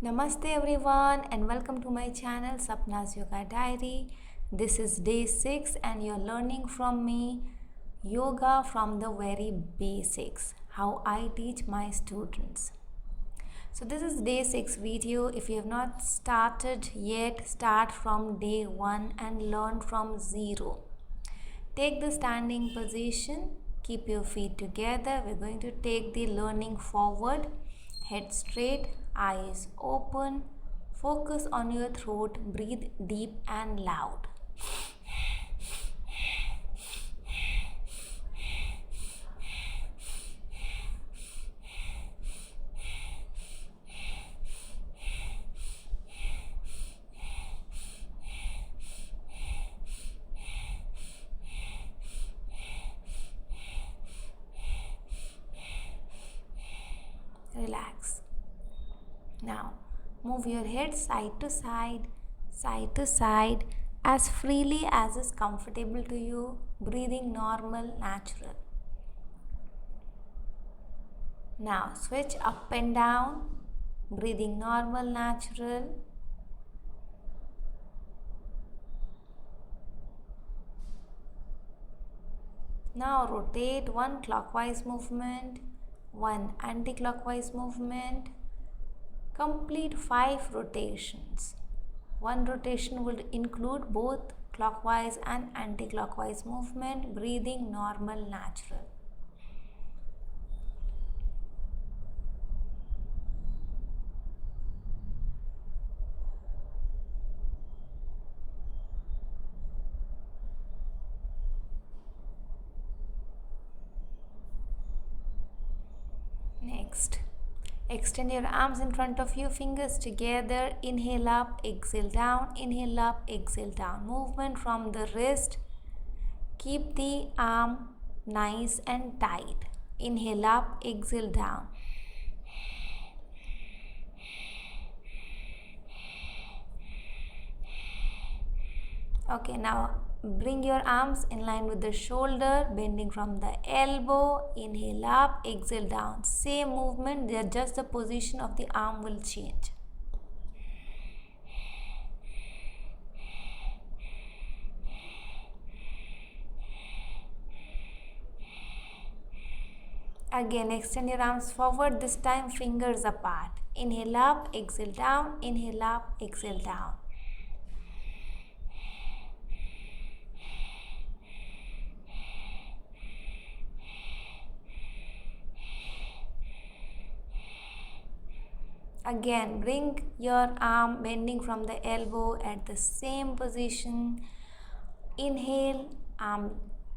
Namaste everyone and welcome to my channel Sapna's Yoga Diary. This is day 6 and you're learning from me yoga from the very basics, how I teach my students. So this is day 6 video. If you have not started yet, start from day 1 and learn from 0. Take the standing position, keep your feet together. We're going to take the learning forward. Head straight, eyes open, focus on your throat, breathe deep and loud. Relax. Now, move your head side to side as freely as is comfortable to you, breathing normal, natural. Now, switch up and down, breathing normal, natural. Now, rotate one clockwise movement, one anti-clockwise movement. Complete 5 rotations. One rotation will include both clockwise and anti-clockwise movement, breathing normal, natural. Next, extend your arms in front of you, fingers together. Inhale up, exhale down, inhale up, exhale down. Movement from the wrist. Keep the arm nice and tight. Inhale up, exhale down. Okay, now bring your arms in line with the shoulder, bending from the elbow. Inhale up, exhale down. Same movement, just the position of the arm will change. Again, extend your arms forward, this time fingers apart. Inhale up, exhale down, inhale up, exhale down. Again, bring your arm bending from the elbow at the same position. Inhale,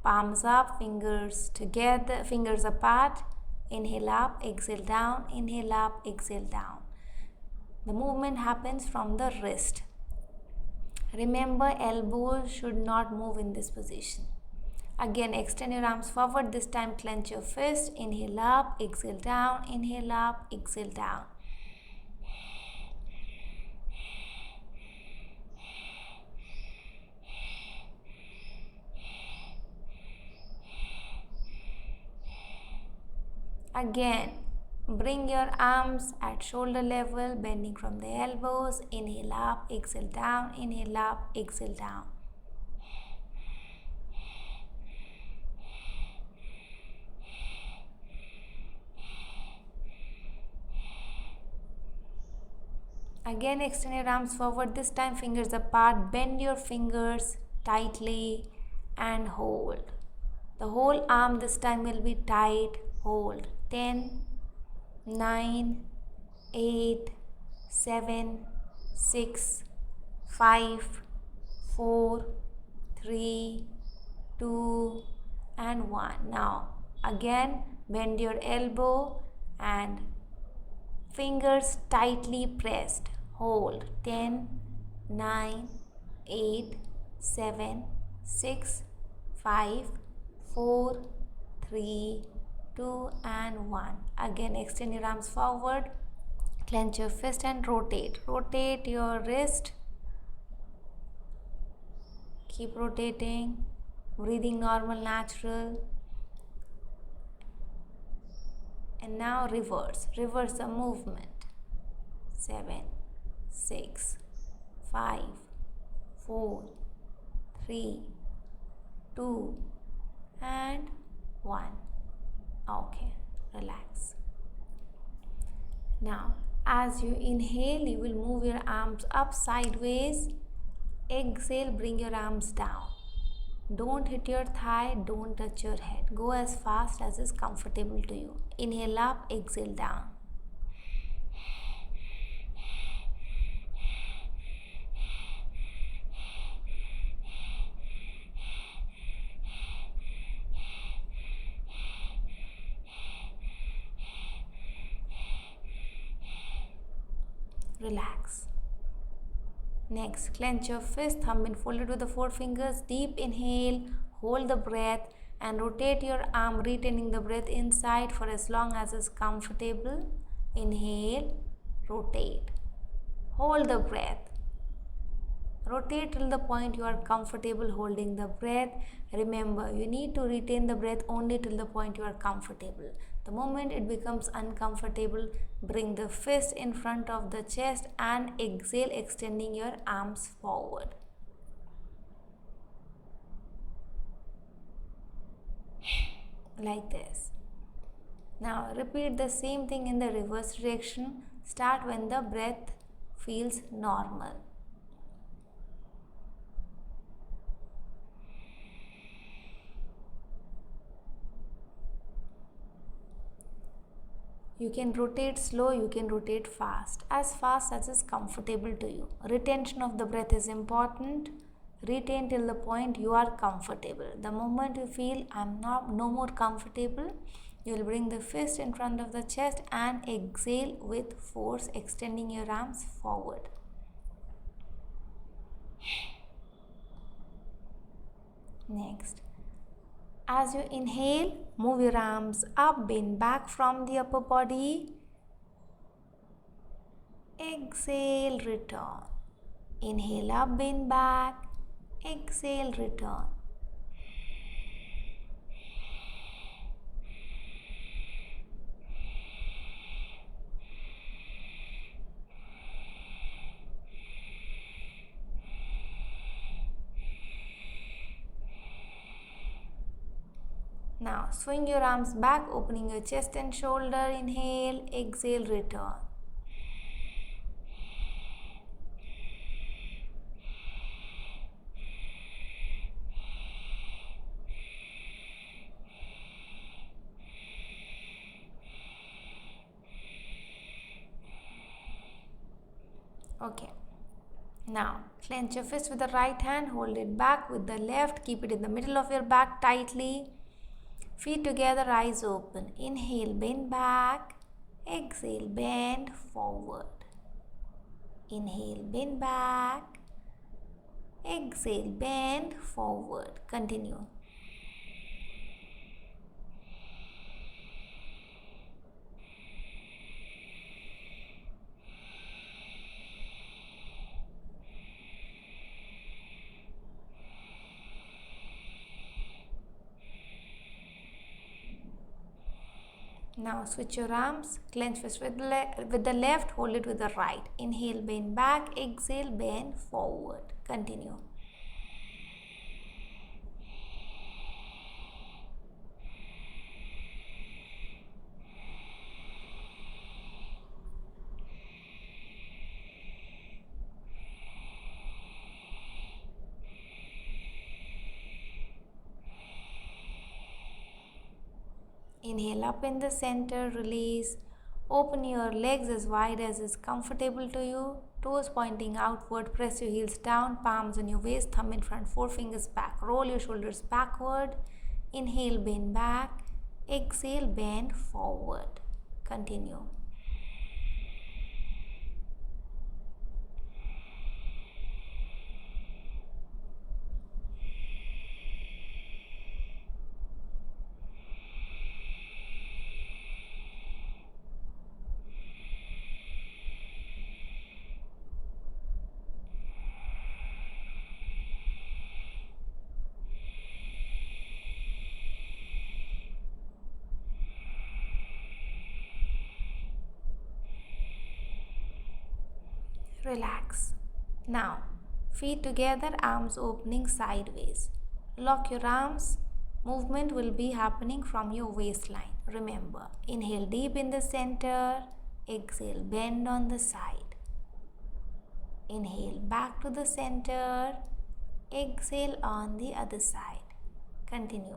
palms up, fingers together, fingers apart. Inhale up, exhale down, inhale up, exhale down. The movement happens from the wrist. Remember, elbows should not move in this position. Again, extend your arms forward, this time clench your fist. Inhale up, exhale down, inhale up, exhale down. Again, bring your arms at shoulder level, bending from the elbows. Inhale up, exhale down, inhale up, exhale down. Again, extend your arms forward, this time fingers apart. Bend your fingers tightly and hold. The whole arm this time will be tight. Hold. 10, 9, 8, 7, 6, 5, 4, 3, 2 and 1. Now again, bend your elbow and fingers tightly pressed. Hold. 10, 9, 8, 7, 6, 5, 4, 3, 2 and 1. Again, extend your arms forward, clench your fist and rotate. Rotate your wrist. Keep rotating, breathing normal, natural. And now reverse the movement. 7, 6, 5, 4, 3, 2 and 1. Okay, relax. Now, as you inhale, you will move your arms up sideways. Exhale, bring your arms down. Don't hit your thigh, don't touch your head. Go as fast as is comfortable to you. Inhale up, exhale down. Relax. Next, clench your fist, thumb in folded with the four fingers. Deep inhale, hold the breath and rotate your arm, retaining the breath inside for as long as is comfortable. Inhale, rotate. Hold the breath. Rotate till the point you are comfortable holding the breath. Remember, you need to retain the breath only till the point you are comfortable. The moment it becomes uncomfortable, bring the fist in front of the chest and exhale, extending your arms forward. Like this. Now repeat the same thing in the reverse direction. Start when the breath feels normal. You can rotate slow, you can rotate fast as is comfortable to you. Retention of the breath is important. Retain till the point you are comfortable. The moment you feel no more comfortable, you will bring the fist in front of the chest and exhale with force, extending your arms forward. Next, as you inhale, move your arms up, bend back from the upper body. Exhale, return. Inhale up, bend back. Exhale, return. Now swing your arms back, opening your chest and shoulder. Inhale, exhale, return. Okay. Now clench your fist with the right hand, hold it back with the left, keep it in the middle of your back tightly. Feet together, eyes open. Inhale, bend back. Exhale, bend forward. Inhale, bend back. Exhale, bend forward. Continue. Now switch your arms, clench fist with the left, hold it with the right. Inhale, bend back, exhale, bend forward. Continue. Inhale up in the center, release. Open your legs as wide as is comfortable to you. Toes pointing outward, press your heels down, palms on your waist, thumb in front, four fingers back. Roll your shoulders backward. Inhale, bend back. Exhale, bend forward. Continue. Relax. Now, feet together, arms opening sideways. Lock your arms. Movement will be happening from your waistline. Remember, inhale deep in the center. Exhale, bend on the side. Inhale back to the center. Exhale on the other side. Continue.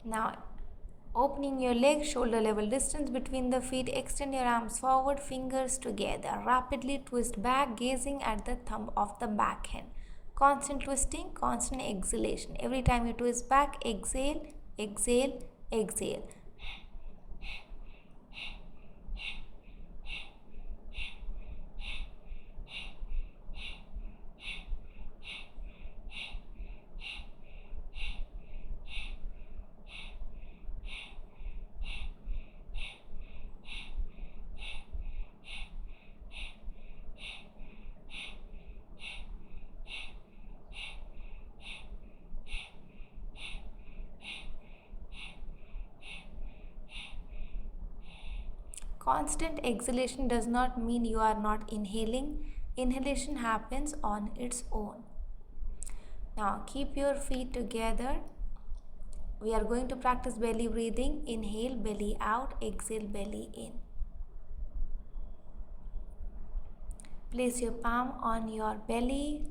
Now, opening your legs, shoulder level distance between the feet, extend your arms forward, fingers together. Rapidly twist back, gazing at the thumb of the back hand. Constant twisting, constant exhalation. Every time you twist back, exhale, exhale, exhale. Constant exhalation does not mean you are not inhaling. Inhalation happens on its own. Now keep your feet together. We are going to practice belly breathing. Inhale, belly out, exhale, belly in. Place your palm on your belly.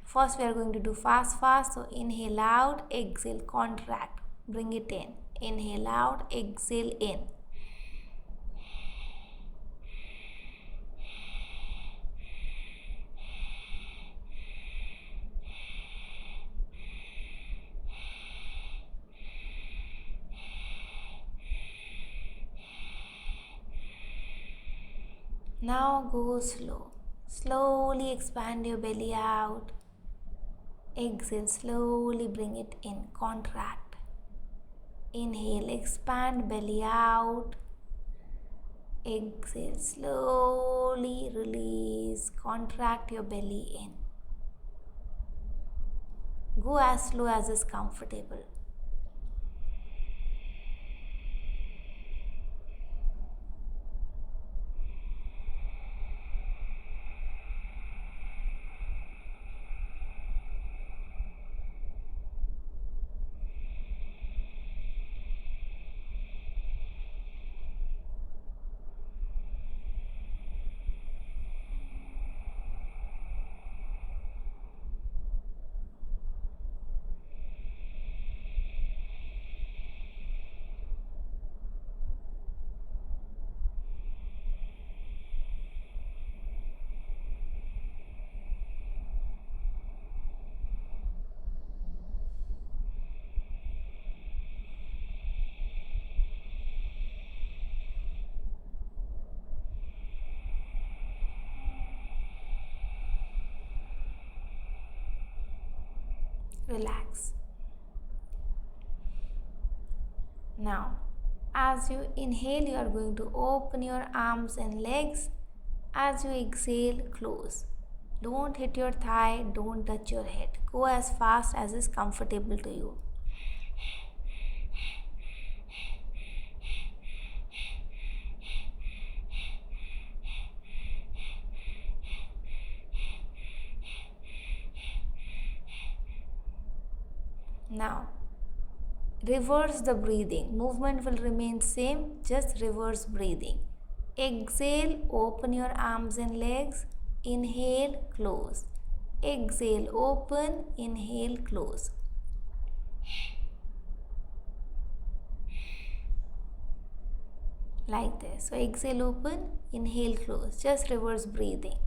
First we are going to do fast. So inhale out, exhale, contract. Bring it in. Inhale out, exhale in. Now go slow. Slowly expand your belly out. Exhale, slowly bring it in. Contract. Inhale, expand belly out. Exhale, slowly release. Contract your belly in. Go as slow as is comfortable. Relax. Now, as you inhale, you are going to open your arms and legs. As you exhale, close. Don't hit your thigh, don't touch your head. Go as fast as is comfortable to you. Now, reverse the breathing. Movement will remain same, just reverse breathing. Exhale, open your arms and legs. Inhale, close. Exhale, open. Inhale, close. like this. So exhale open, inhale close, just reverse breathing.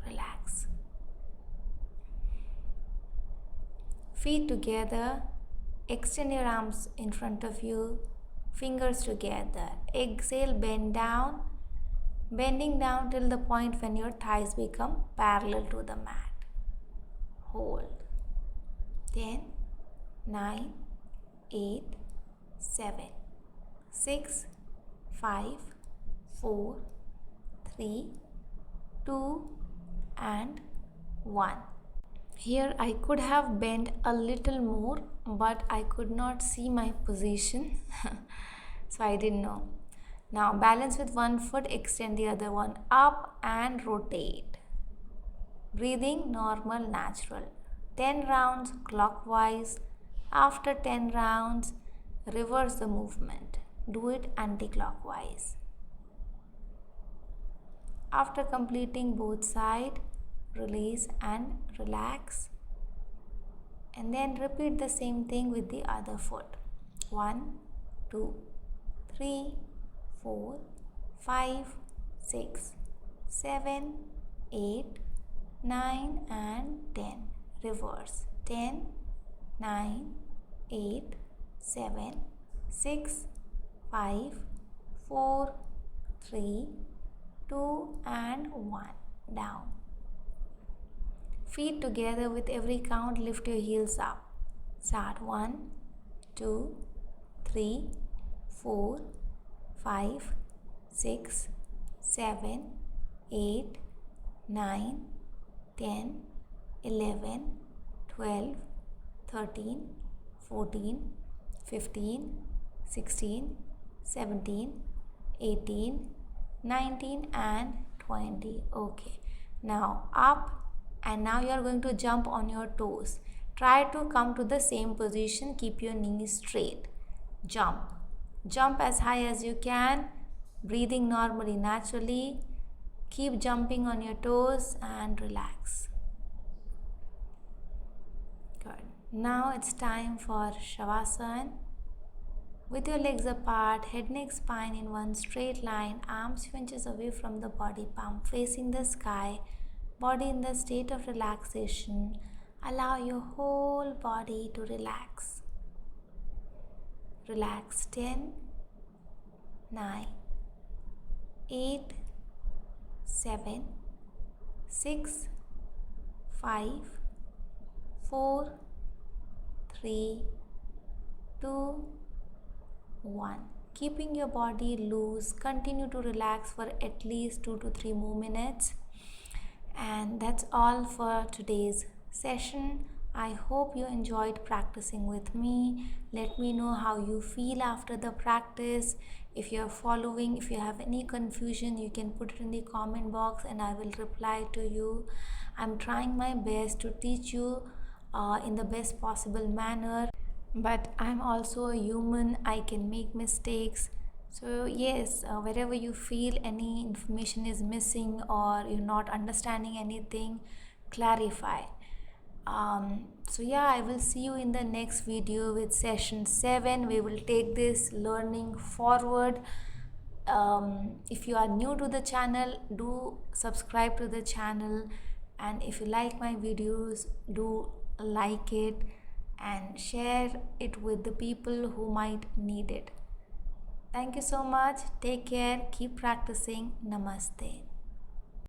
Relax. Feet together, extend your arms in front of you, fingers together. Exhale, bend down, bending down till the point when your thighs become parallel to the mat. Hold. 10, 9, 8, 7, 6, 5, 4, 3, 2, and 1. Here I could have bent a little more, but I could not see my position, so I didn't know. Now balance with one foot, extend the other one up and rotate. Breathing normal, natural. 10 rounds clockwise. After 10 rounds, reverse the movement. Do it anti-clockwise. After completing both sides, release and relax. And then repeat the same thing with the other foot. 1, 2, 3, 4, 5, 6, 7, 8, 9 and 10. Reverse. 10, 9, 8, 7, 6, 5, 4, 3, 2 and 1. Down. Feet together with every count, lift your heels up. Start. 1, 2, 3, 4, 5, 6, 7, 8, 9, 10, 11, 12, 13, 14, 15, 16, 17, 18, 19 and 20. Okay. Now up, and now you are going to jump on your toes. Try to come to the same position. Keep your knees straight. Jump. Jump as high as you can. Breathing normally, naturally. Keep jumping on your toes and relax. Good. Now it's time for Shavasana. With your legs apart, head, neck, spine in one straight line, arms few inches away from the body, palm facing the sky, body in the state of relaxation. Allow your whole body to relax. Relax. 10, 9, 8, 7, 6, 5, 4, 3, 2, 1. Keeping your body loose, continue to relax for at least 2 to 3 more minutes. And that's all for today's session. I hope you enjoyed practicing with me. Let me know how you feel after the practice. If you are following, if you have any confusion, you can put it in the comment box and I will reply to you. I'm trying my best to teach you in the best possible manner, but I'm also a human. I can make mistakes. So yes, wherever you feel any information is missing or you're not understanding anything, clarify. So yeah, I will see you in the next video with session 7. We will take this learning forward. If you are new to the channel, do subscribe to the channel, and if you like my videos, do like it and share it with the people who might need it. Thank you so much. Take care. Keep practicing. Namaste.